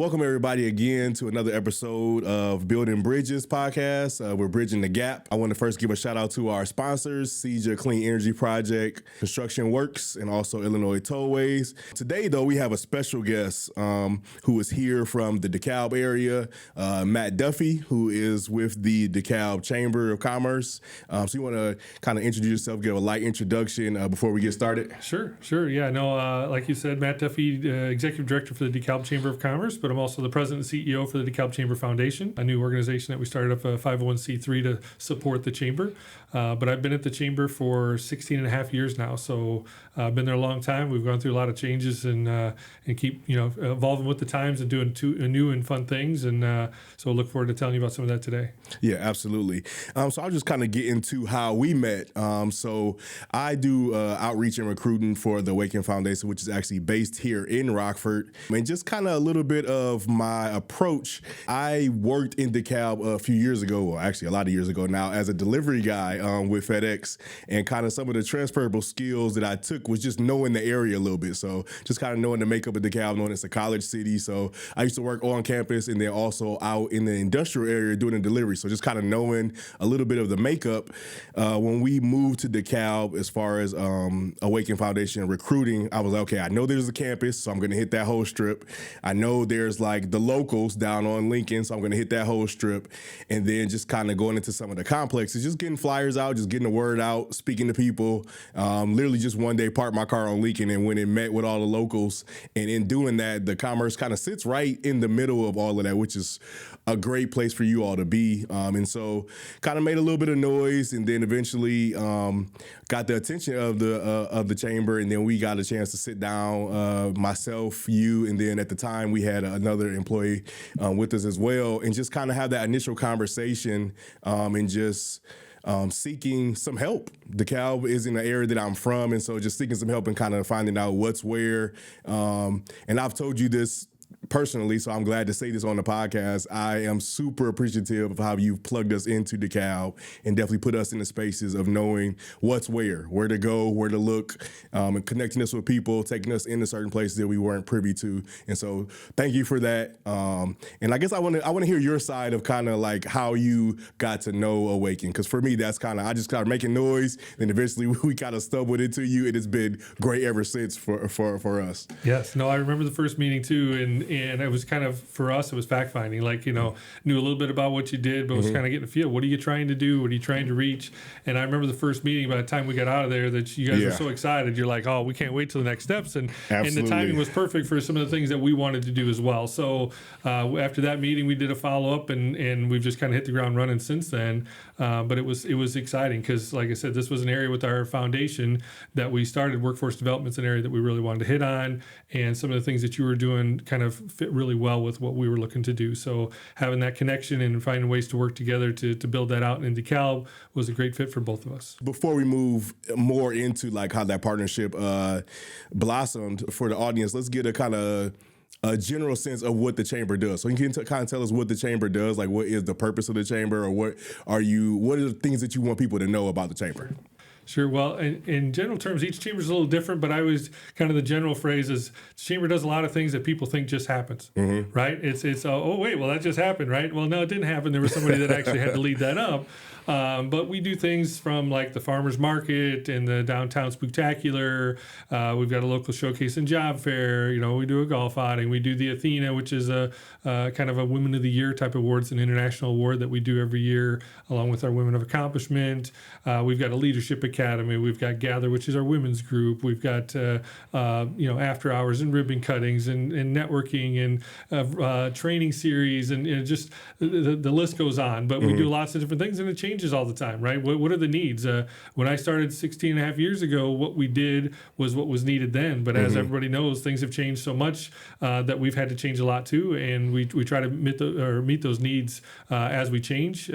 Welcome everybody again to another episode of Building Bridges podcast. We're bridging the gap. I want to first give a shout out to our sponsors, CJ Clean Energy Project, Construction Works, and also Illinois Tollways. Today, though, we have a special guest who is here from the DeKalb area, Matt Duffy, who is with the DeKalb Chamber of Commerce. So you want to kind of introduce yourself, give a light introduction before we get started? Sure. Yeah, no, like you said, Matt Duffy, Executive Director for the DeKalb Chamber of Commerce, but I'm also the President and CEO for the DeKalb Chamber Foundation, a new organization that we started up, a 501c3 to support the Chamber. But I've been at the Chamber for 16 and a half years now, so I've been there a long time. We've gone through a lot of changes and keep evolving with the times and doing new and fun things. And so I look forward to telling you about some of that today. Yeah, absolutely. So I'll just kind of get into how we met. So I do outreach and recruiting for the Awaken Foundation, which is actually based here in Rockford. And just kind of a little bit of my approach. I worked in DeKalb a few years ago, well, actually a lot of years ago now, as a delivery guy with FedEx. And kind of some of the transferable skills that I took was just knowing the area a little bit. So just kind of knowing the makeup of DeKalb, knowing it's a college city. So I used to work on campus and then also out in the industrial area doing the delivery. So just kind of knowing a little bit of the makeup. When we moved to DeKalb, as far as Awaken Foundation recruiting, I was like, okay, I know there's a campus, so I'm going to hit that whole strip. I know there's like the locals down on Lincoln, so I'm going to hit that whole strip. And then just kind of going into some of the complexes, just getting flyers out, just getting the word out, speaking to people. Literally just one day parked my car on Lincoln and went and met with all the locals. And in doing that, the commerce kind of sits right in the middle of all of that, which is a great place for you all to be. And so kind of made a little bit of noise and then eventually got the attention of the chamber. And then we got a chance to sit down, myself, you, and then at the time we had another employee with us as well, and just kind of have that initial conversation and just seeking some help. DeKalb is in the area that I'm from, and so just seeking some help and kind of finding out what's where. And I've told you this personally, so I'm glad to say this on the podcast. I am super appreciative of how you've plugged us into DeKalb and definitely put us in the spaces of knowing what's where to go, where to look, and connecting us with people, taking us into certain places that we weren't privy to. And so thank you for that. And I guess I want to hear your side of kind of like how you got to know Awaken, because for me, that's kind of, I just started making noise, and eventually we kind of stumbled into you, and it's been great ever since for us. Yes. No, I remember the first meeting too, and it was kind of, for us, it was fact-finding. Like, knew a little bit about what you did, but was kind of getting a feel. What are you trying to do? What are you trying to reach? And I remember the first meeting, by the time we got out of there, that you guys were so excited. You're like, oh, we can't wait till the next steps. And the timing was perfect for some of the things that we wanted to do as well. So after that meeting, we did a follow-up, and we've just kind of hit the ground running since then. But it was exciting because, like I said, this was an area with our foundation that we started. Workforce development's an area that we really wanted to hit on, and some of the things that you were doing kind of fit really well with what we were looking to do. So having that connection and finding ways to work together to build that out in DeKalb was a great fit for both of us. Before we move more into like how that partnership blossomed for the audience, let's get a kind of a general sense of what the chamber does. So you can kind of tell us what the chamber does, like what is the purpose of the chamber, or what are the things that you want people to know about the chamber? Sure. Well, in general terms, each chamber is a little different, but I always kind of the general phrase is the chamber does a lot of things that people think just happens, right? It's oh, wait, well, that just happened, right? Well, no, it didn't happen. There was somebody that actually had to lead that up. But we do things from like the farmers market and the downtown spooktacular. We've got a local showcase and job fair. We do a golf outing. We do the Athena, which is a kind of a Women of the Year type award. It's an international award that we do every year, along with our Women of Accomplishment. We've got a leadership academy. We've got Gather, which is our women's group. We've got after hours and ribbon cuttings and networking and training series and just the list goes on. But we do lots of different things, and it changes all the time, right? What are the needs? When I started 16 and a half years ago, what we did was what was needed then. But as everybody knows, things have changed so much that we've had to change a lot too. And we try to meet those needs as we change.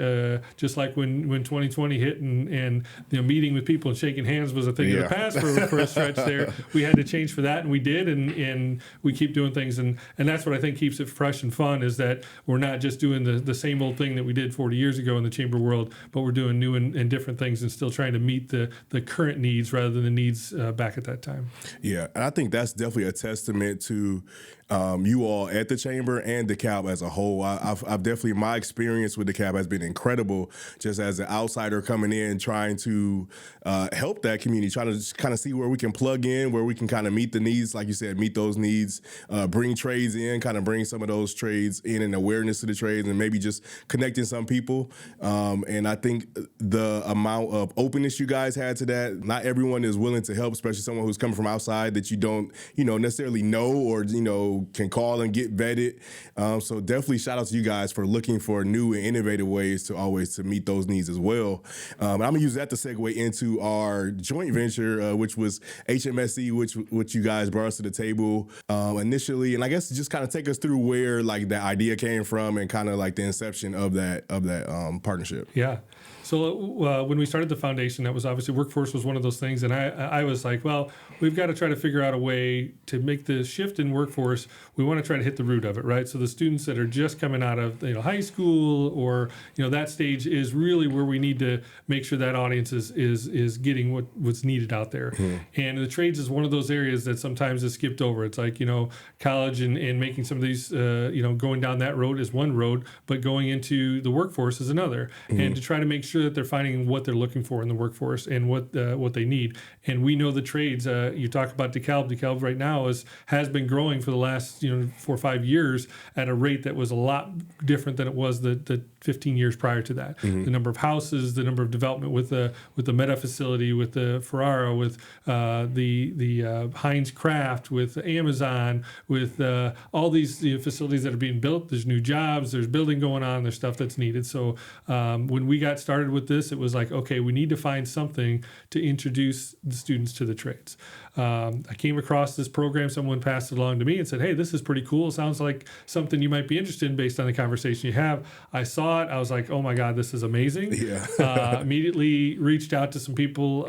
Just like when 2020 hit and meeting with people and shaking hands was a thing of the past for a stretch there. We had to change for that, and we did. And we keep doing things. And that's what I think keeps it fresh and fun, is that we're not just doing the same old thing that we did 40 years ago in the chamber world, but we're doing new and different things and still trying to meet the current needs rather than the needs back at that time. Yeah, and I think that's definitely a testament to you all at the chamber and DeKalb as a whole. I've definitely, my experience with DeKalb has been incredible, just as an outsider coming in, trying to help that community, trying to just kind of see where we can plug in, where we can kind of meet the needs, like you said, meet those needs, bring trades in, kind of bring some of those trades in and awareness to the trades, and maybe just connecting some people. And I think the amount of openness you guys had to that, not everyone is willing to help, especially someone who's coming from outside that you don't, necessarily know or, can call and get vetted. So definitely shout out to you guys for looking for new and innovative ways to meet those needs as well. I'm gonna use that to segue into our joint venture, which was HMSC, which you guys brought us to the table initially, and I guess just kind of take us through where like the idea came from and kind of like the inception of that partnership. Yeah. So when we started the foundation, that was obviously workforce was one of those things. And I was like, well, we've got to try to figure out a way to make the shift in workforce. We want to try to hit the root of it, right? So the students that are just coming out of high school or that stage is really where we need to make sure that audience is getting what's needed out there. Mm-hmm. And the trades is one of those areas that sometimes is skipped over. It's like, college and making some of these, going down that road is one road, but going into the workforce is another. Mm-hmm. And to try to make sure that they're finding what they're looking for in the workforce and what they need. And we know the trades. You talk about DeKalb. DeKalb right now has been growing for the last 4 or 5 years at a rate that was a lot different than it was the 15 years prior to that. Mm-hmm. The number of houses, the number of development with the Meta facility, with the Ferrara, with the Heinz Craft, with Amazon, with all these facilities that are being built. There's new jobs. There's building going on. There's stuff that's needed. So when we got started with this, it was like, okay, we need to find something to introduce the students to the trades. I came across this program. Someone passed it along to me and said, hey, this is pretty cool. It sounds like something you might be interested in based on the conversation you have. I saw it. I was like, oh my God, this is amazing. Yeah. Immediately reached out to some people.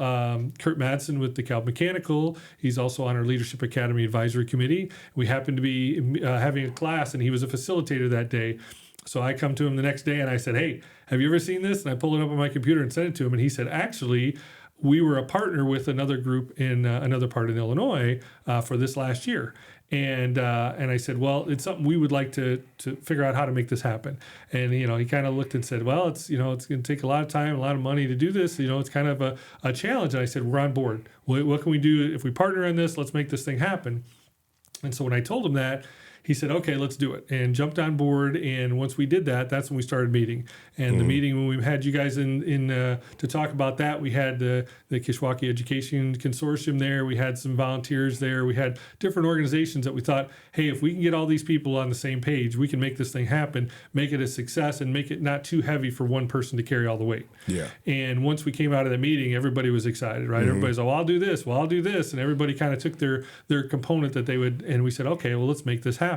Kurt Madsen with DeKalb Mechanical. He's also on our Leadership Academy Advisory Committee. We happened to be having a class, and he was a facilitator that day. So I come to him the next day and I said, hey, have you ever seen this? And I pulled it up on my computer and sent it to him. And he said, actually, we were a partner with another group in another part of Illinois for this last year. And I said, well, it's something we would like to figure out how to make this happen. And, he kind of looked and said, well, it's going to take a lot of time, a lot of money to do this. It's kind of a challenge. And I said, we're on board. What can we do if we partner on this? Let's make this thing happen. And so when I told him that, he said, okay, let's do it, and jumped on board. And once we did that, that's when we started meeting. And the meeting, when we had you guys in to talk about that, we had the Kishwaukee Education Consortium there. We had some volunteers there. We had different organizations that we thought, hey, if we can get all these people on the same page, we can make this thing happen, make it a success, and make it not too heavy for one person to carry all the weight. Yeah. And once we came out of that meeting, everybody was excited, right? Mm-hmm. Everybody's like, well, I'll do this. Well, I'll do this. And everybody kind of took their component that they would, and we said, okay, well, let's make this happen.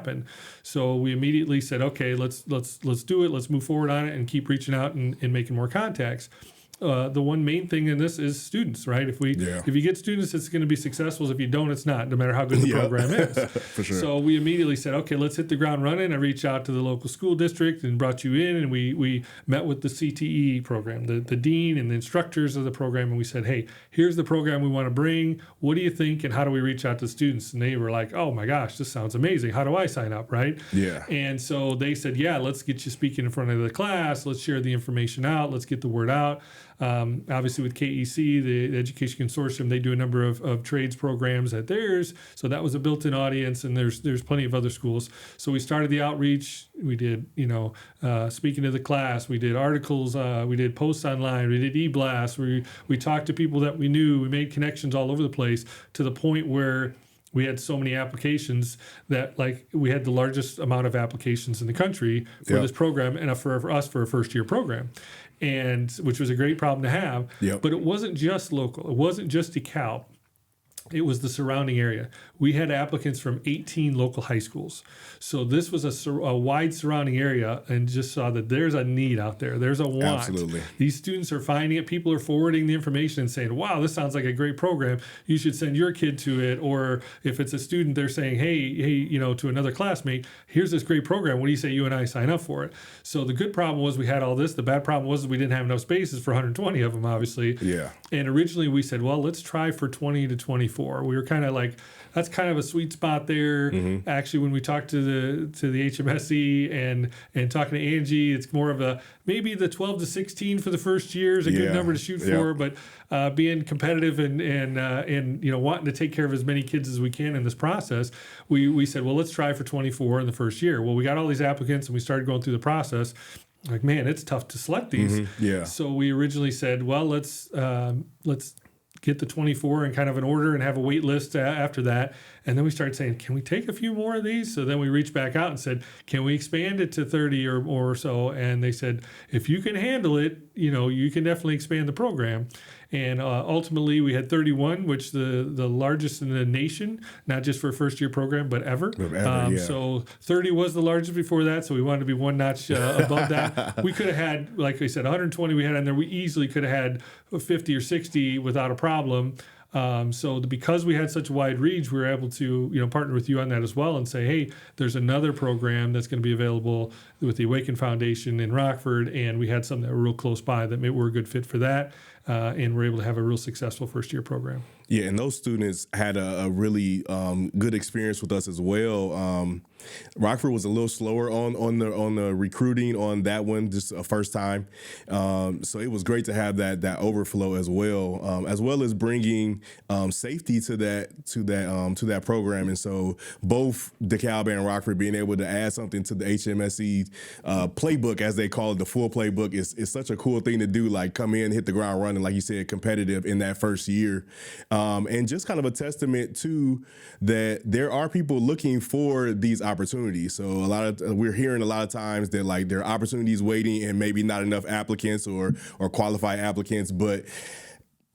So we immediately said, okay, let's do it. Let's move forward on it and keep reaching out and making more contacts. The one main thing in this is students, right? If you get students, it's going to be successful. If you don't, it's not, no matter how good the program is. For sure. So we immediately said, okay, let's hit the ground running. I reached out to the local school district and brought you in, and we met with the CTE program, the dean and the instructors of the program, and we said, hey, here's the program we want to bring. What do you think, and how do we reach out to students? And they were like, oh my gosh, this sounds amazing. How do I sign up, right? Yeah. And so they said, yeah, let's get you speaking in front of the class. Let's share the information out. Let's get the word out. Obviously with KEC, the Education Consortium, they do a number of trades programs at theirs. So that was a built-in audience, and there's plenty of other schools. So we started the outreach. We did, speaking to the class. We did articles. We did posts online. We did e-blasts. We talked to people that we knew. We made connections all over the place to the point where we had so many applications that we had the largest amount of applications in the country for this program, and for us for a first-year program. And which was a great problem to have. Yep. But it wasn't just local. It wasn't just DeKalb. It was the surrounding area. We had applicants from 18 local high schools. So this was a wide surrounding area, and just saw that there's a need out there. There's a want. Absolutely. These students are finding it. People are forwarding the information and saying, wow, this sounds like a great program. You should send your kid to it. Or if it's a student, they're saying, hey, to another classmate, here's this great program. What do you say you and I sign up for it? So the good problem was we had all this. The bad problem was we didn't have enough spaces for 120 of them, obviously. Yeah. And originally we said, well, let's try for 20 to 24. 24. We were kind of like, that's kind of a sweet spot there. Actually, when we talked to the HMSC and talking to Angie, it's more of a maybe the 12 to 16 for the first year is a good number to shoot for, but being competitive and wanting to take care of as many kids as we can in this process, we said, well, let's try for 24 in the first year. Well, we got all these applicants and we started going through the process. Like, man, it's tough to select these. So we originally said, well, let's get the 24 in kind of an order and have a wait list after that. And then we started saying, can we take a few more of these? So then we reached back out and said, can we expand it to 30 or so? And they said, if you can handle it, you can definitely expand the program. And ultimately, we had 31, which the largest in the nation, not just for a first-year program, but ever. So 30 was the largest before that, so we wanted to be one notch above that. We could have had, like I said, 120 we had on there. We easily could have had 50 or 60 without a problem. Because we had such a wide reach, we were able to, partner with you on that as well and say, hey, there's another program that's going to be available with the Awaken Foundation in Rockford, and we had some that were real close by that maybe were a good fit for that, and we're able to have a real successful first-year program. Yeah, and those students had a really good experience with us as well. Rockford was a little slower on the recruiting on that one, just a first time. So it was great to have that overflow as well as bringing safety to that program. And so both DeKalb and Rockford being able to add something to the HMSC playbook, as they call it, the full playbook, is such a cool thing to do. Like, come in, hit the ground running, like you said, competitive in that first year. And just kind of a testament to that there are people looking for these opportunities. So we're hearing a lot of times that like there are opportunities waiting and maybe not enough applicants or qualified applicants, but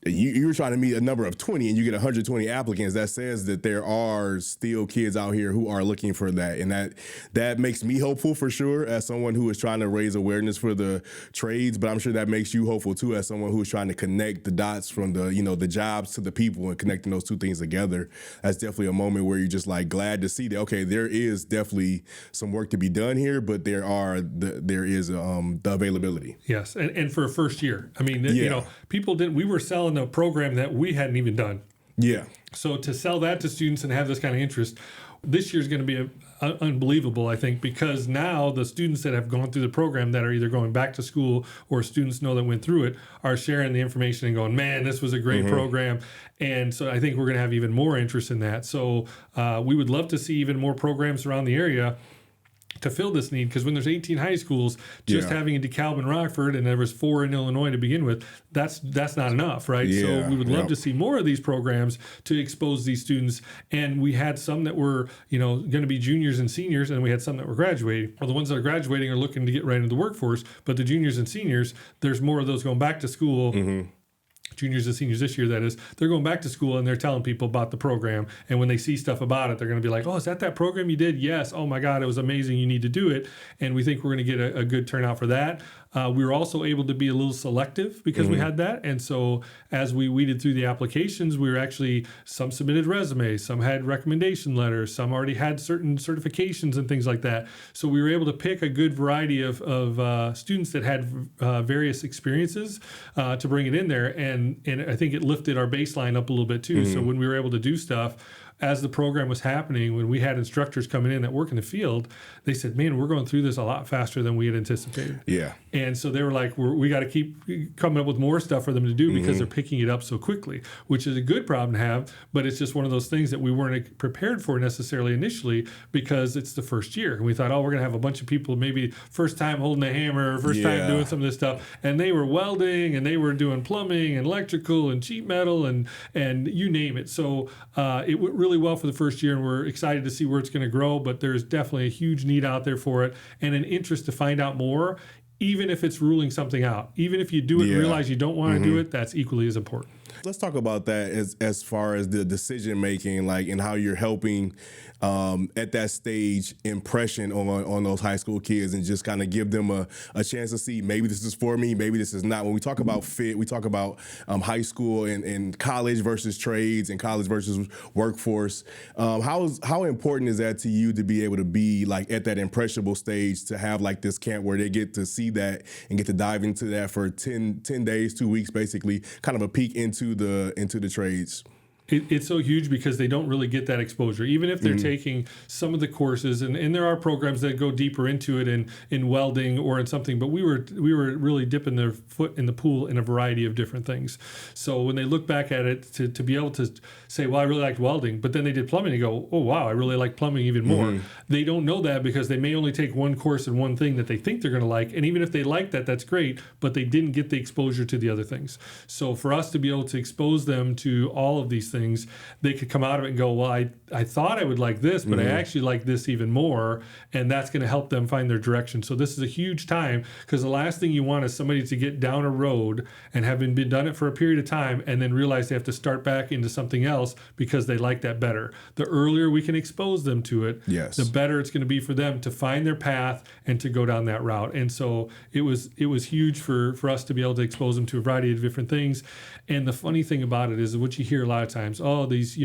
you were trying to meet a number of 20 and you get 120 applicants. That says that there are still kids out here who are looking for that. And that makes me hopeful for sure, as someone who is trying to raise awareness for the trades, but I'm sure that makes you hopeful too, as someone who is trying to connect the dots from the jobs to the people and connecting those two things together. That's definitely a moment where you're just like glad to see that, okay, there is definitely some work to be done here, but there is the availability. Yes. And for a first year, I mean, we were selling a program that we hadn't even done. Yeah. So to sell that to students and have this kind of interest, this year's going to be unbelievable, I think, because now the students that have gone through the program that are either going back to school or students know that went through it are sharing the information and going, man, this was a great program. And so I think we're going to have even more interest in that. So we would love to see even more programs around the area to fill this need, because when there's 18 high schools, just having a DeKalb and Rockford, and there was 4 in Illinois to begin with, that's not enough, right? Yeah, so we would love to see more of these programs to expose these students. And we had some that were, going to be juniors and seniors, and we had some that were graduating. Well, the ones that are graduating are looking to get right into the workforce, but the juniors and seniors, there's more of those going back to school. Juniors and seniors this year, that is, they're going back to school and they're telling people about the program. And when they see stuff about it, they're going to be like, oh, is that program you did? Yes. Oh my God, it was amazing. You need to do it. And we think we're going to get a good turnout for that. We were also able to be a little selective because we had that. And so as we weeded through the applications, we were actually, some submitted resumes, some had recommendation letters, some already had certain certifications and things like that. So we were able to pick a good variety of students that had various experiences to bring it in there. And I think it lifted our baseline up a little bit too. So when we were able to do stuff, as the program was happening, when we had instructors coming in that work in the field, they said, man, we're going through this a lot faster than we had anticipated. Yeah. And so they were like, we got to keep coming up with more stuff for them to do because they're picking it up so quickly, which is a good problem to have, but it's just one of those things that we weren't prepared for necessarily initially because it's the first year. And we thought, we're going to have a bunch of people maybe first time holding a hammer, first time doing some of this stuff. And they were welding and they were doing plumbing and electrical and sheet metal and you name it. So it went really well for the first year, and we're excited to see where it's going to grow, but there's definitely a huge need out there for it and an interest to find out more, even if it's ruling something out. Even if you do it and realize you don't want to do it, that's equally as important. Let's talk about that as far as the decision making, like, and how you're helping at that stage impression on those high school kids, and just kind of give them a chance to see maybe this is for me, maybe this is not. When we talk about fit, we talk about high school and college versus trades and college versus workforce. How important is that to you to be able to be like at that impressionable stage, to have like this camp where they get to see that and get to dive into that for 10 days, 2 weeks, basically, kind of a peek into the trades? It's so huge because they don't really get that exposure. Even if they're taking some of the courses, and there are programs that go deeper into it in welding or in something, but we were really dipping their foot in the pool in a variety of different things. So when they look back at it, to be able to say, well, I really liked welding, but then they did plumbing, and go, oh, wow, I really like plumbing even more. They don't know that because they may only take one course in one thing that they think they're going to like. And even if they like that, that's great, but they didn't get the exposure to the other things. So for us to be able to expose them to all of these things, they could come out of it and go, well, I thought I would like this, but I actually like this even more, and that's going to help them find their direction. So this is a huge time, because the last thing you want is somebody to get down a road and having been done it for a period of time and then realize they have to start back into something else because they like that better. The earlier we can expose them to it, the better it's going to be for them to find their path and to go down that route. And so it was huge for us to be able to expose them to a variety of different things. And the funny thing about it is what you hear a lot of times, these,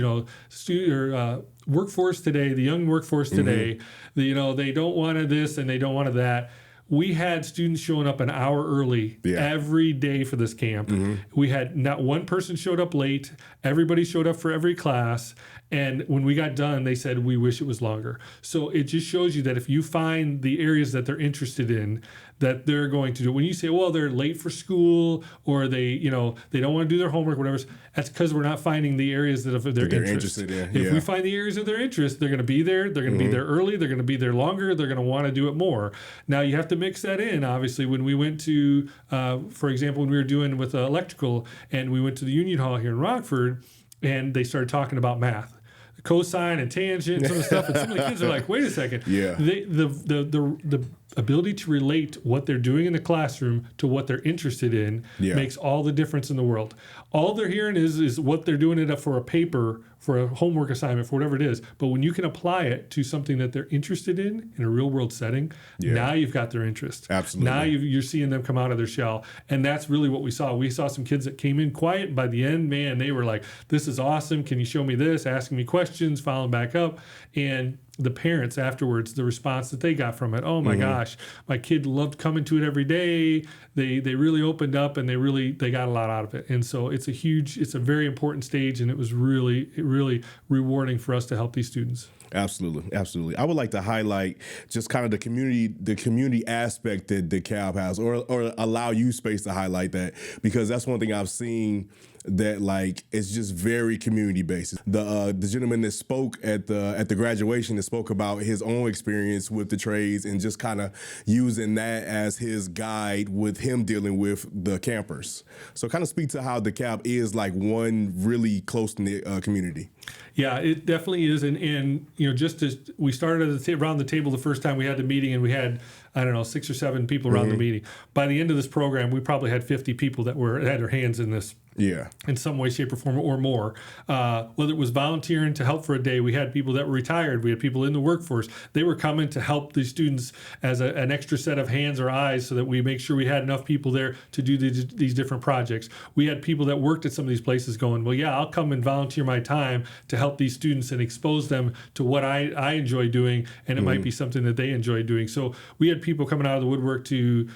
workforce today, the young workforce today, they don't want this and they don't want that. We had students showing up an hour early every day for this camp. We had not one person showed up late. Everybody showed up for every class. And when we got done, they said, we wish it was longer. So it just shows you that if you find the areas that they're interested in, that they're going to do. When you say, well, they're late for school, or they don't want to do their homework, whatever, that's because we're not finding the areas that of their interest. Interested in. If we find the areas of their interest, they're going to be there. They're going to be there early. They're going to be there longer. They're going to want to do it more. Now, you have to mix that in. Obviously, when we went to, for example, when we were doing with electrical, and we went to the Union Hall here in Rockford, and they started talking about math, cosine and tangent and some of the stuff, and some of the kids are like, wait a second. The ability to relate what they're doing in the classroom to what they're interested in makes all the difference in the world. All they're hearing is what they're doing it up for a paper, for a homework assignment, for whatever it is. But when you can apply it to something that they're interested in a real world setting, now you've got their interest. Absolutely. Now you're seeing them come out of their shell. And that's really what we saw. We saw some kids that came in quiet, and by the end, man, they were like, this is awesome. Can you show me this? Asking me questions, following back up. And the parents afterwards, the response that they got from it, oh my gosh, my kid loved coming to it every day. They really opened up, and they got a lot out of it. And so it's a very important stage, and it was really rewarding for us to help these students. Absolutely. I would like to highlight just kind of the community aspect that DeKalb has, or allow you space to highlight that, because that's one thing I've seen that it's just very community based. The gentleman that spoke at the graduation, that spoke about his own experience with the trades and just kind of using that as his guide with him dealing with the campers. So kind of speak to how DeKalb is one really close knit community. Yeah, it definitely is. And just as we started around the table the first time we had the meeting, and we had, 6 or 7 people around the meeting. By the end of this program, we probably had 50 people that had their hands in this. In some way, shape, or form, or more. Whether it was volunteering to help for a day, we had people that were retired. We had people in the workforce. They were coming to help these students as an extra set of hands or eyes, so that we make sure we had enough people there to do these different projects. We had people that worked at some of these places going, well, yeah, I'll come and volunteer my time to help these students and expose them to what I enjoy doing, and it might be something that they enjoy doing. So we had people coming out of the woodwork to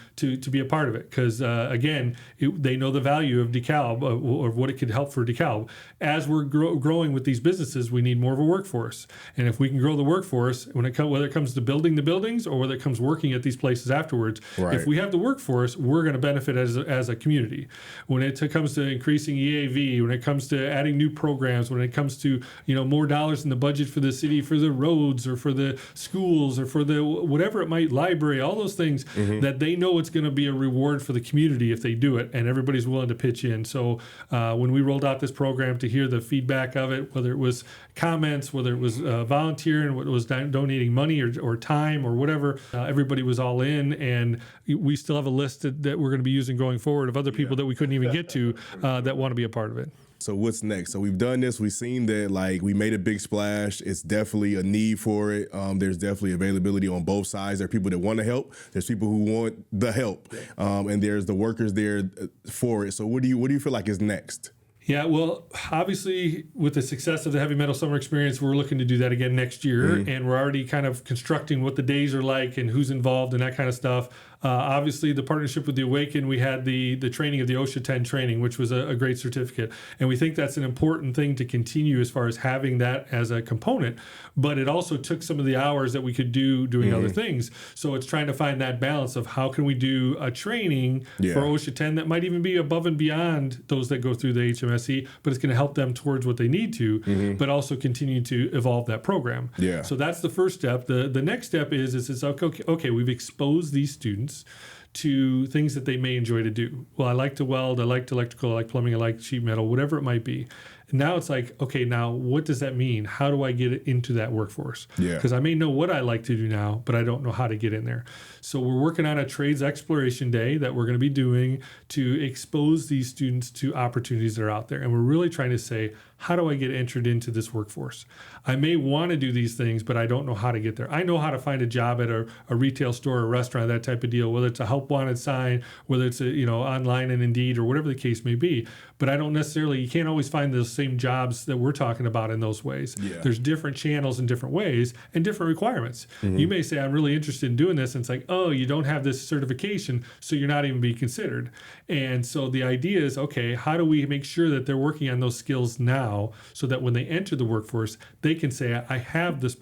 be a part of it, because again, they know the value of DeKalb, or what it could help for DeKalb. As we're growing with these businesses, we need more of a workforce. And if we can grow the workforce, whether it comes to building the buildings or whether it comes working at these places afterwards, if we have the workforce, we're going to benefit as a community. When it comes to increasing EAV, when it comes to adding new programs, when it comes to more dollars in the budget for the city, for the roads or for the schools or for the whatever it might, library, all those things, that they know it's going to be a reward for the community if they do it, and everybody's willing to pitch in. So when we rolled out this program, to hear the feedback of it, whether it was comments, whether it was volunteering, whether it was donating money or time or whatever, everybody was all in. And we still have a list that we're going to be using going forward of other people that we couldn't even get to that want to be a part of it. So what's next? So we've done this. We've seen that we made a big splash. It's definitely a need for it. There's definitely availability on both sides. There are people that want to help. There's people who want the help, and there's the workers there for it. So what do you feel like is next? Yeah, well, obviously, with the success of the Heavy Metal Summer Experience, we're looking to do that again next year, and we're already kind of constructing what the days are like and who's involved and that kind of stuff. Obviously, the partnership with the Awaken, we had the training of the OSHA 10 training, which was a great certificate. And we think that's an important thing to continue as far as having that as a component. But it also took some of the hours that we could do doing other things. So it's trying to find that balance of how can we do a training for OSHA 10 that might even be above and beyond those that go through the HMSC, but it's going to help them towards what they need to, but also continue to evolve that program. Yeah. So that's the first step. The next step is it's okay, we've exposed these students to things that they may enjoy to do. Well, I like to weld, I like electrical, I like plumbing, I like sheet metal, whatever it might be. And now it's like, okay, now what does that mean? How do I get it into that workforce? Because I may know what I like to do now, but I don't know how to get in there. So we're working on a trades exploration day that we're going to be doing to expose these students to opportunities that are out there. And we're really trying to say, how do I get entered into this workforce? I may want to do these things, but I don't know how to get there. I know how to find a job at a retail store, a restaurant, that type of deal, whether it's a help wanted sign, whether it's online and Indeed or whatever the case may be. But I don't necessarily, you can't always find those same jobs that we're talking about in those ways. There's different channels and different ways and different requirements. You may say, I'm really interested in doing this. And it's like, oh, you don't have this certification, so you're not even being considered. And so the idea is, okay, how do we make sure that they're working on those skills now so that when they enter the workforce, they can say, I have this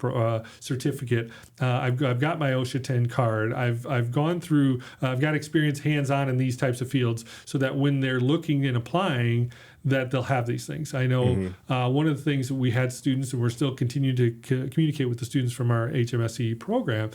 certificate. I've got my OSHA 10 card. I've gone through, I've got experience hands-on in these types of fields, so that when they're looking and applying, that they'll have these things. I know one of the things that we had students, and we're still continuing to communicate with the students from our HMSC program.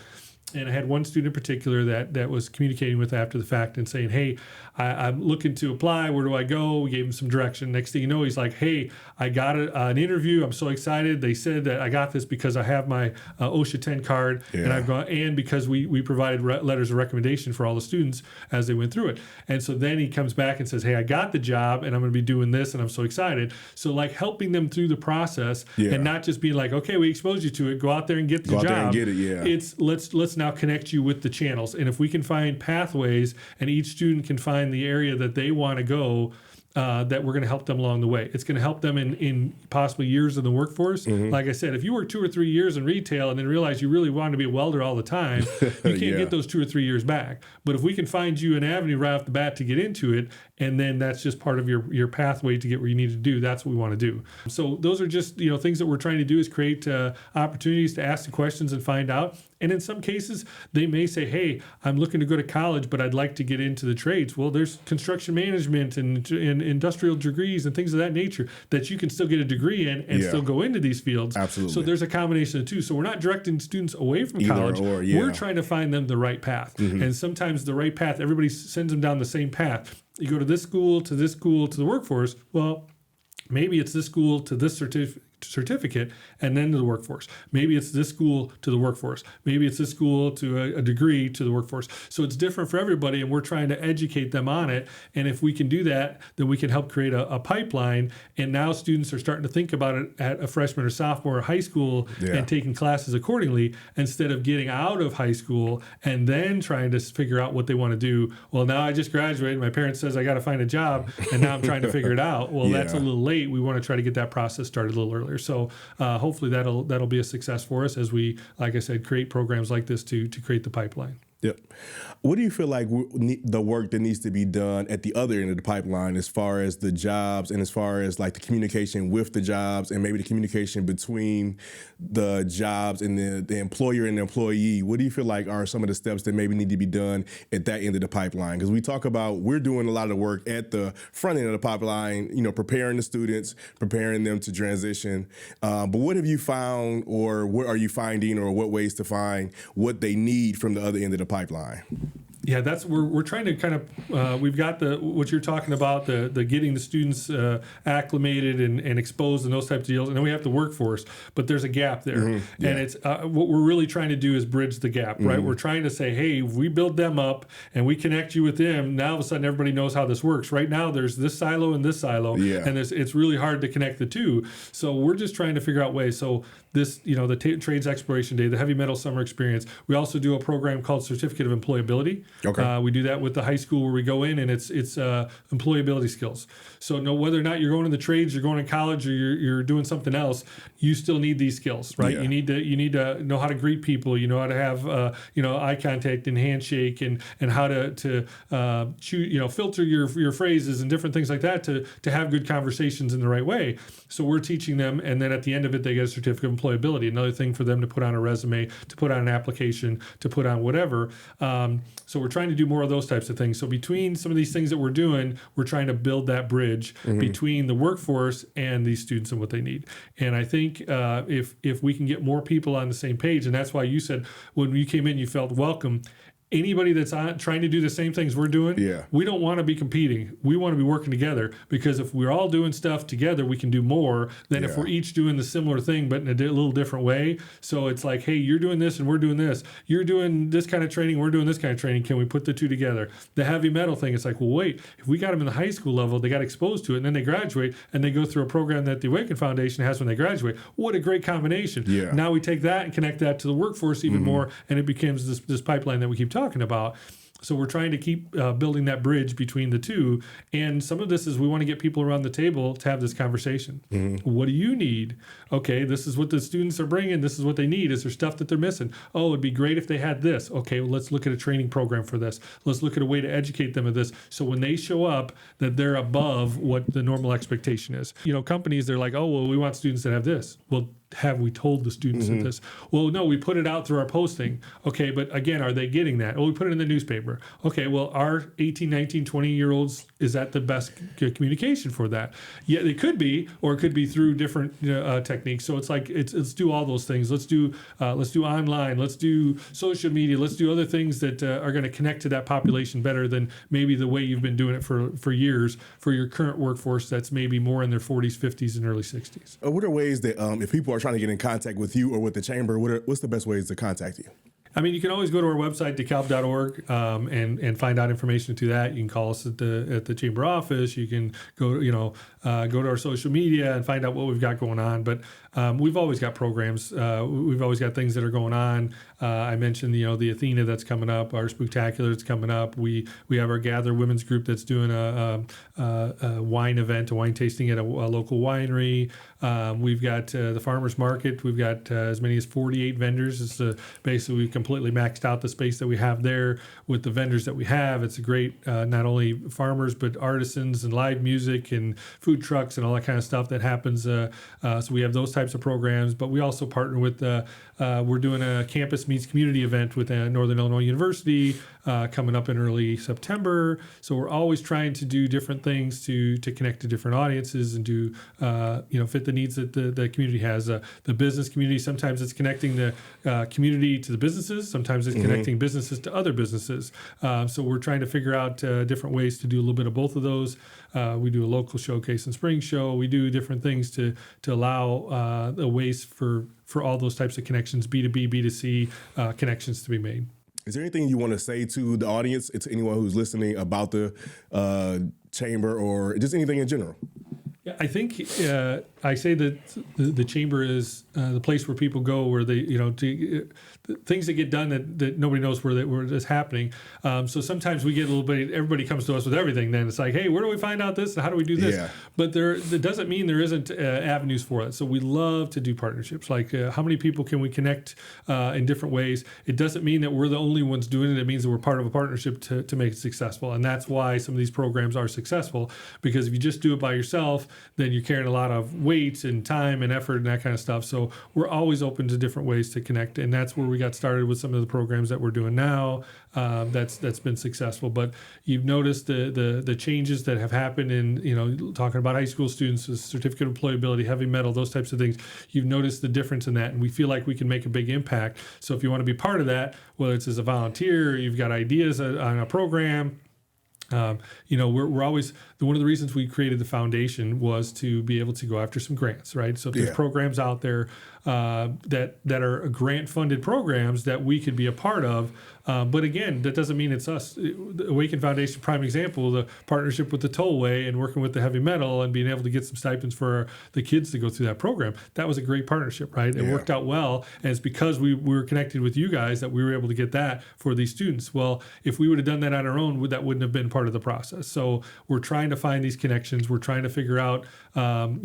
And I had one student in particular that was communicating with after the fact and saying, hey, I'm looking to apply. Where do I go? We gave him some direction. Next thing you know, he's like, hey, I got an interview. I'm so excited. They said that I got this because I have my OSHA 10 card, and I've gone, and because we provided letters of recommendation for all the students as they went through it. And so then he comes back and says, hey, I got the job, and I'm going to be doing this, and I'm so excited. So like helping them through the process, and not just being like, okay, we exposed you to it. Go out there and get the job. Go out there and get it. It's let's now connect you with the channels. And if we can find pathways, and each student can find the area that they want to go, that we're going to help them along the way. It's going to help them in possibly years in the workforce. Like I said, if you work 2 or 3 years in retail and then realize you really want to be a welder all the time, you can't get those 2 or 3 years back. But if we can find you an avenue right off the bat to get into it, and then that's just part of your pathway to get where you need to do, that's what we want to do. So those are just things that we're trying to do, is create opportunities to ask the questions and find out. And in some cases, they may say, hey, I'm looking to go to college, but I'd like to get into the trades. Well, there's construction management and industrial degrees and things of that nature that you can still get a degree in and still go into these fields. Absolutely. So there's a combination of two. So we're not directing students away from college. We're trying to find them the right path. And sometimes the right path, everybody sends them down the same path. You go to this school, to the workforce. Well, maybe it's this school to this certificate and then to the workforce. Maybe it's this school to the workforce. Maybe it's this school to a degree to the workforce. So it's different for everybody, and we're trying to educate them on it. And if we can do that, then we can help create a pipeline. And now students are starting to think about it at a freshman or sophomore or high school and taking classes accordingly, instead of getting out of high school and then trying to figure out what they want to do. Well, now I just graduated. My parents says I got to find a job, and now I'm trying to figure it out. Well, that's a little late. We want to try to get that process started a little earlier. So hopefully that'll be a success for us as we, like I said, create programs like this to create the pipeline. Yep. What do you feel like the work that needs to be done at the other end of the pipeline, as far as the jobs and as far as like the communication with the jobs and maybe the communication between the jobs and the employer and the employee? What do you feel like are some of the steps that maybe need to be done at that end of the pipeline? Because we talk about, we're doing a lot of the work at the front end of the pipeline, preparing the students, preparing them to transition. But what have you found, or what are you finding, or what ways to find what they need from the other end of the pipeline? Yeah, that's we're trying to kind of we've got what you're talking about, the getting the students acclimated and exposed and those types of deals, and then we have the workforce, but there's a gap there, and it's what we're really trying to do is bridge the gap, right? We're trying to say, hey, if we build them up and we connect you with them, now all of a sudden everybody knows how this works. Right now there's this silo and this silo, and it's really hard to connect the two. So we're just trying to figure out ways. So this, the trades exploration day, the heavy metal summer experience. We also do a program called Certificate of Employability. Okay. We do that with the high school where we go in, and it's employability skills. So whether or not you're going to the trades, you're going to college, or you're doing something else, you still need these skills, right? Yeah. You need to know how to greet people. You know how to have eye contact and handshake, and how to filter your phrases and different things like that to have good conversations in the right way. So we're teaching them, and then at the end of it, they get a certificate of employability. Another thing for them to put on a resume, to put on an application, to put on whatever. So we're trying to do more of those types of things. So between some of these things that we're doing, we're trying to build that bridge between the workforce and these students and what they need. And I think if we can get more people on the same page, and that's why you said when you came in, you felt welcome. Anybody that's trying to do the same things we're doing, we don't want to be competing. We want to be working together, because if we're all doing stuff together, we can do more than if we're each doing the similar thing, but in a little different way. So it's like, hey, you're doing this and we're doing this. You're doing this kind of training, we're doing this kind of training. Can we put the two together? The heavy metal thing, it's like, well, wait, if we got them in the high school level, they got exposed to it, and then they graduate, and they go through a program that the Awaken Foundation has when they graduate. What a great combination. Yeah. Now we take that and connect that to the workforce even more, and it becomes this pipeline that we keep talking about. So we're trying to keep building that bridge between the two. And some of this is we want to get people around the table to have this conversation. What do you need? Okay, this is what the students are bringing. This is what they need. Is there stuff that they're missing? Oh, it'd be great if they had this. Okay, well, let's look at a training program for this. Let's look at a way to educate them of this. So when they show up, that they're above what the normal expectation is. Companies, they're like, oh, well, we want students that have this. Well, have we told the students of this? Well, no, we put it out through our posting. Okay, but again, are they getting that? Well, we put it in the newspaper. Okay, well, our 18, 19, 20-year-olds, is that the best communication for that? Yeah, it could be, or it could be through different techniques. So it's like, let's do all those things. Let's do online. Let's do social media. Let's do other things that are going to connect to that population better than maybe the way you've been doing it for years for your current workforce that's maybe more in their 40s, 50s, and early 60s. What are ways that if people are trying to get in contact with you or with the chamber, what's the best ways to contact you? I mean, you can always go to our website, DeKalb.org, and find out information to that. You can call us at the chamber office. You can go to our social media and find out what we've got going on. But we've always got programs. We've always got things that are going on. I mentioned the Athena that's coming up, our Spooktacular that's coming up. We have our Gather Women's Group that's doing a wine event, a wine tasting at a local winery. We've got the farmers market. We've got as many as 48 vendors. It's basically we've completely maxed out the space that we have there with the vendors that we have. It's a great not only farmers but artisans and live music and food trucks and all that kind of stuff that happens. So we have those types of programs, but we also partner with we're doing a campus meets community event with Northern Illinois University coming up in early September. So we're always trying to do different things to connect to different audiences and to fit the needs that the community has. The business community, sometimes it's connecting the community to the businesses. Sometimes it's connecting businesses to other businesses. So we're trying to figure out different ways to do a little bit of both of those. We do a local showcase and spring show. We do different things to allow the ways for all those types of connections, B2B, B2C connections to be made. Is there anything you want to say to the audience, to anyone who's listening about the chamber or just anything in general? Yeah, I think I say that the chamber is the place where people go where they, things that get done that nobody knows where it's happening. So sometimes we get a little bit, everybody comes to us with everything. Then it's like, hey, where do we find out this? And how do we do this? Yeah. But that doesn't mean there isn't avenues for it. So we love to do partnerships. Like how many people can we connect in different ways? It doesn't mean that we're the only ones doing it. It means that we're part of a partnership to make it successful. And that's why some of these programs are successful, because if you just do it by yourself, then you're carrying a lot of weight and time and effort and that kind of stuff. So we're always open to different ways to connect. And that's where we got started with some of the programs that we're doing now. That's been successful. But you've noticed the changes that have happened in, talking about high school students with certificate of employability, heavy metal, those types of things. You've noticed the difference in that. And we feel like we can make a big impact. So if you want to be part of that, whether it's as a volunteer, you've got ideas on a program, we're always, one of the reasons we created the foundation was to be able to go after some grants, right? So if there's programs out there that are grant funded programs that we could be a part of, But again, that doesn't mean it's us. The Awaken Foundation, prime example, the partnership with the Tollway and working with the heavy metal and being able to get some stipends for the kids to go through that program. That was a great partnership, right? It worked out well. And it's because we were connected with you guys that we were able to get that for these students. Well, if we would have done that on our own, that wouldn't have been part of the process. So we're trying to find these connections. We're trying to figure out, and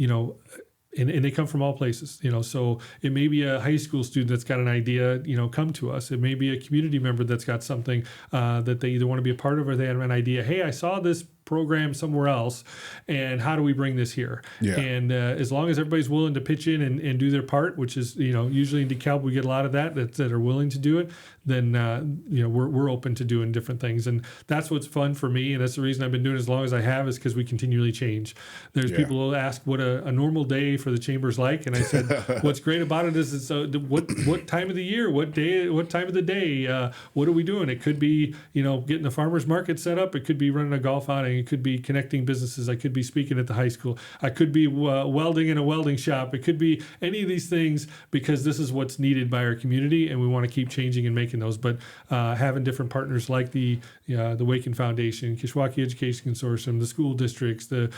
they come from all places, so it may be a high school student that's got an idea, come to us. It may be a community member that's got something that they either want to be a part of or they have an idea. Hey, I saw this program somewhere else, and how do we bring this here? And as long as everybody's willing to pitch in and do their part, which is usually in DeKalb we get a lot of that are willing to do it, then we're open to doing different things. And that's what's fun for me, and that's the reason I've been doing it as long as I have, is because we continually change. There's people who ask what a normal day for the chamber's like, and I said what's great about it is it's what time of the year, what time of the day, what are we doing? It could be getting the farmers market set up, it could be running a golf outing, it could be connecting businesses, I could be speaking at the high school, I could be welding in a welding shop, it could be any of these things, because this is what's needed by our community, and we want to keep changing and making those. But having different partners like the Awaken Foundation, Kishwaukee Education Consortium, the school districts, the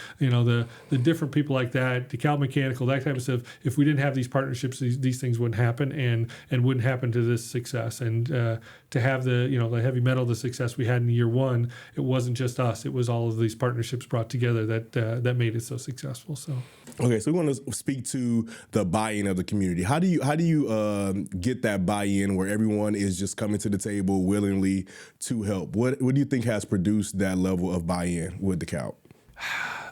different people like that, DeKalb Mechanical, that type of stuff. If we didn't have these partnerships, these things wouldn't happen, and wouldn't happen to this success. And to have the heavy metal, the success we had in year one, it wasn't just us; it was all of these partnerships brought together that made it so successful. So, okay, so we want to speak to the buy-in of the community. How do you get that buy-in where everyone is just coming to the table willingly to help? What do you think has produced that level of buy-in with DeKalb?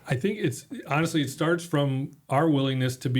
I think it starts from our willingness to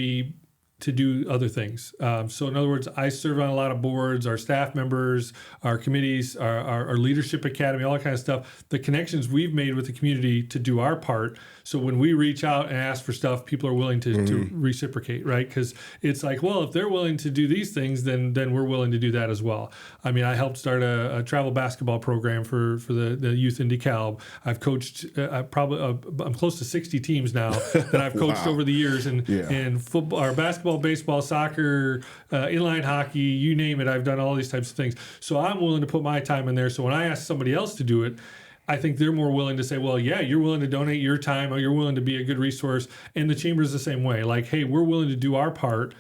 do other things. So in other words, I serve on a lot of boards, our staff members, our committees, our leadership academy, all that kind of stuff. The connections we've made with the community to do our part. So when we reach out and ask for stuff, people are willing to reciprocate, right? Because it's like, well, if they're willing to do these things, then we're willing to do that as well. I mean, I helped start a travel basketball program for the youth in DeKalb. I've coached I'm close to 60 teams now that I've coached over the years, and football, or basketball, baseball, soccer, inline hockey, you name it. I've done all these types of things. So I'm willing to put my time in there. So when I ask somebody else to do it, I think they're more willing to say, well, yeah, you're willing to donate your time, or you're willing to be a good resource. And the chamber is the same way. Like, hey, we're willing to do our part.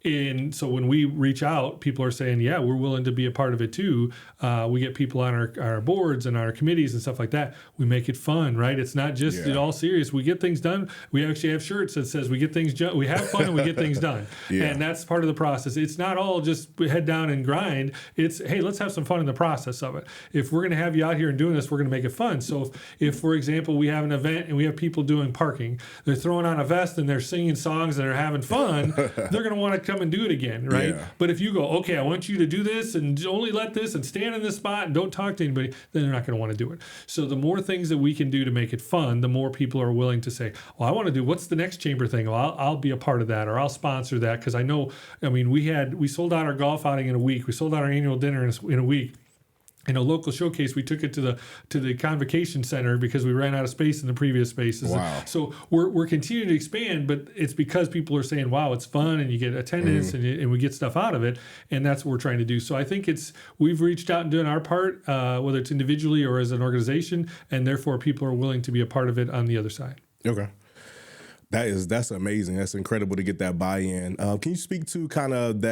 And so when we reach out, people are saying, yeah, we're willing to be a part of it too. We get people on our boards and our committees and stuff like that. We make it fun, right? It's not just all serious. We get things done. We actually have shirts that says we get things done. We have fun and we get things done. And that's part of the process. It's not all just head down and grind. It's, hey, let's have some fun in the process of it. If we're going to have you out here and doing this, we're going to make it fun. So if, for example, we have an event and we have people doing parking, they're throwing on a vest and they're singing songs and they're having fun, they're going to want to come and do it again, right? But if you go, okay, I want you to do this and only let this and stand in this spot and don't talk to anybody, then they're not going to want to do it. So the more things that we can do to make it fun, the more people are willing to say, well, I want to do, what's the next chamber thing? Well, I'll be a part of that, or I'll sponsor that, because I know, I mean, we sold out our golf outing in a week. We sold out our annual dinner in a week. In a local showcase, we took it to the convocation center because we ran out of space in the previous spaces. Wow. So we're continuing to expand, but it's because people are saying, wow, it's fun, and you get attendance and we get stuff out of it. And that's what we're trying to do. So I think we've reached out and done our part, whether it's individually or as an organization, and therefore people are willing to be a part of it on the other side. Okay. That's amazing. That's incredible to get that buy-in. Can you speak to kind of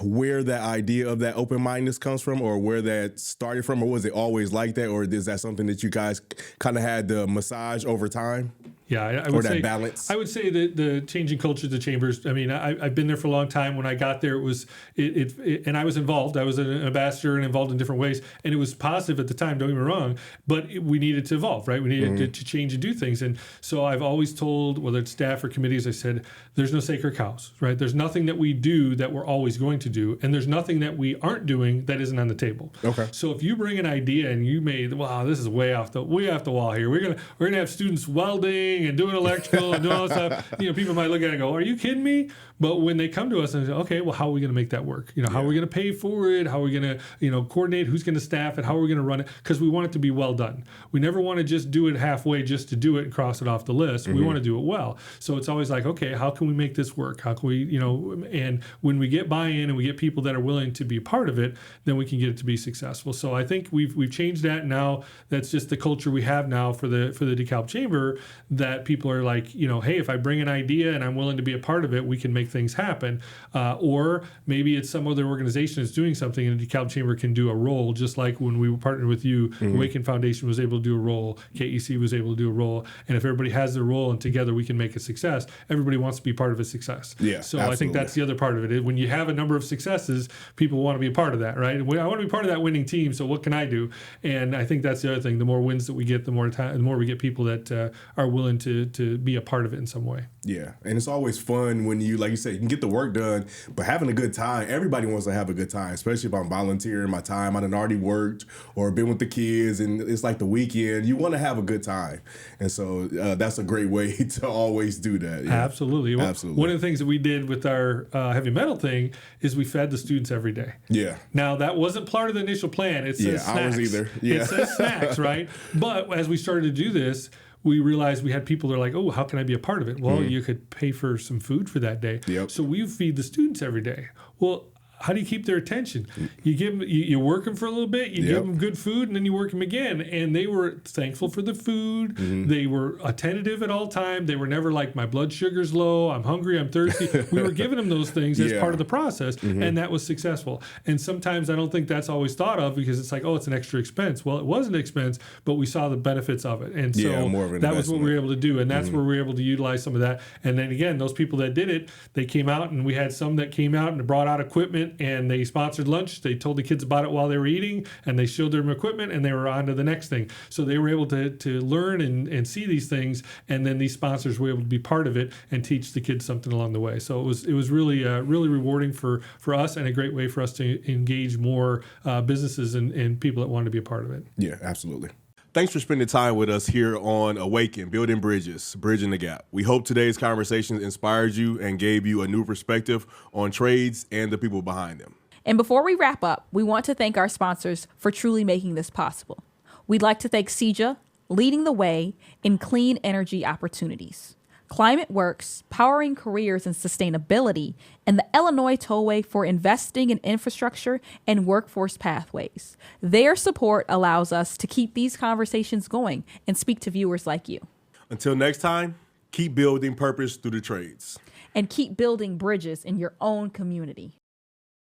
where that idea of that open-mindedness comes from, or where that started from, or was it always like that, or is that something that you guys kind of had to massage over time? Yeah, I would say balance. I would say that the changing culture of the chambers. I mean, I've been there for a long time. When I got there, it was and I was involved. I was an ambassador and involved in different ways, and it was positive at the time. Don't get me wrong, but we needed to evolve, right? We needed to change and do things. And so I've always told, whether it's staff or committees, I said, there's no sacred cows, right? There's nothing that we do that we're always going to do, and there's nothing that we aren't doing that isn't on the table. Okay. So if you bring an idea and you made, wow, this is way off the wall here. We're gonna have students welding plumbing and doing electrical and doing all that stuff, people might look at it and go, are you kidding me? But when they come to us and say, okay, well, how are we going to make that work? How are we going to pay for it? How are we going to, coordinate? Who's going to staff it? How are we going to run it? Because we want it to be well done. We never want to just do it halfway just to do it and cross it off the list. We want to do it well. So it's always like, okay, how can we make this work? How can we, and when we get buy-in and we get people that are willing to be a part of it, then we can get it to be successful. So I think we've changed that. Now that's just the culture we have now for the DeKalb Chamber, that people are like, hey, if I bring an idea and I'm willing to be a part of it, we can make things happen. Or maybe it's some other organization that's doing something and the DeKalb Chamber can do a role, just like when we were partnered with you, Awaken Foundation was able to do a role, KEC was able to do a role. And if everybody has their role and together we can make a success, everybody wants to be part of a success. Yeah, so absolutely. I think that's the other part of it. When you have a number of successes, people want to be a part of that, right? I want to be part of that winning team, so what can I do? And I think that's the other thing. The more wins that we get, the more we get people that are willing to be a part of it in some way. Yeah, and it's always fun when you, like you said, you can get the work done, but having a good time, everybody wants to have a good time, especially if I'm volunteering my time. I've already worked or been with the kids, and it's like the weekend. You want to have a good time. And so that's a great way to always do that. Yeah. Absolutely. Absolutely. One of the things that we did with our heavy metal thing is we fed the students every day. Yeah. Now, that wasn't part of the initial plan. It says snacks. Ours either. Yeah. It says snacks, right? But as we started to do this, we realized we had people that are like, oh, how can I be a part of it? Well, you could pay for some food for that day. Yep. So we feed the students every day. Well, how do you keep their attention? You give them, you work them for a little bit, you give them good food, and then you work them again. And they were thankful for the food. They were attentive at all time. They were never like, my blood sugar's low, I'm hungry, I'm thirsty. We were giving them those things as part of the process, and that was successful. And sometimes I don't think that's always thought of, because it's like, oh, it's an extra expense. Well, it was an expense, but we saw the benefits of it. And so that was what we were able to do. And that's where we were able to utilize some of that. And then again, those people that did it, they came out, and we had some that came out and brought out equipment, and they sponsored lunch. They told the kids about it while they were eating, and they showed them equipment, and they were on to the next thing. So they were able to learn and see these things, and then these sponsors were able to be part of it and teach the kids something along the way. So it was really really rewarding for us, and a great way for us to engage more businesses and people that wanted to be a part of it. Yeah, absolutely. Thanks for spending time with us here on Awaken, Building Bridges, Bridging the Gap. We hope today's conversations inspired you and gave you a new perspective on trades and the people behind them. And before we wrap up, we want to thank our sponsors for truly making this possible. We'd like to thank CEJA, leading the way in clean energy opportunities, Climate Works, powering careers and sustainability, and the Illinois Tollway for investing in infrastructure and workforce pathways. Their support allows us to keep these conversations going and speak to viewers like you. Until next time, keep building purpose through the trades. And keep building bridges in your own community.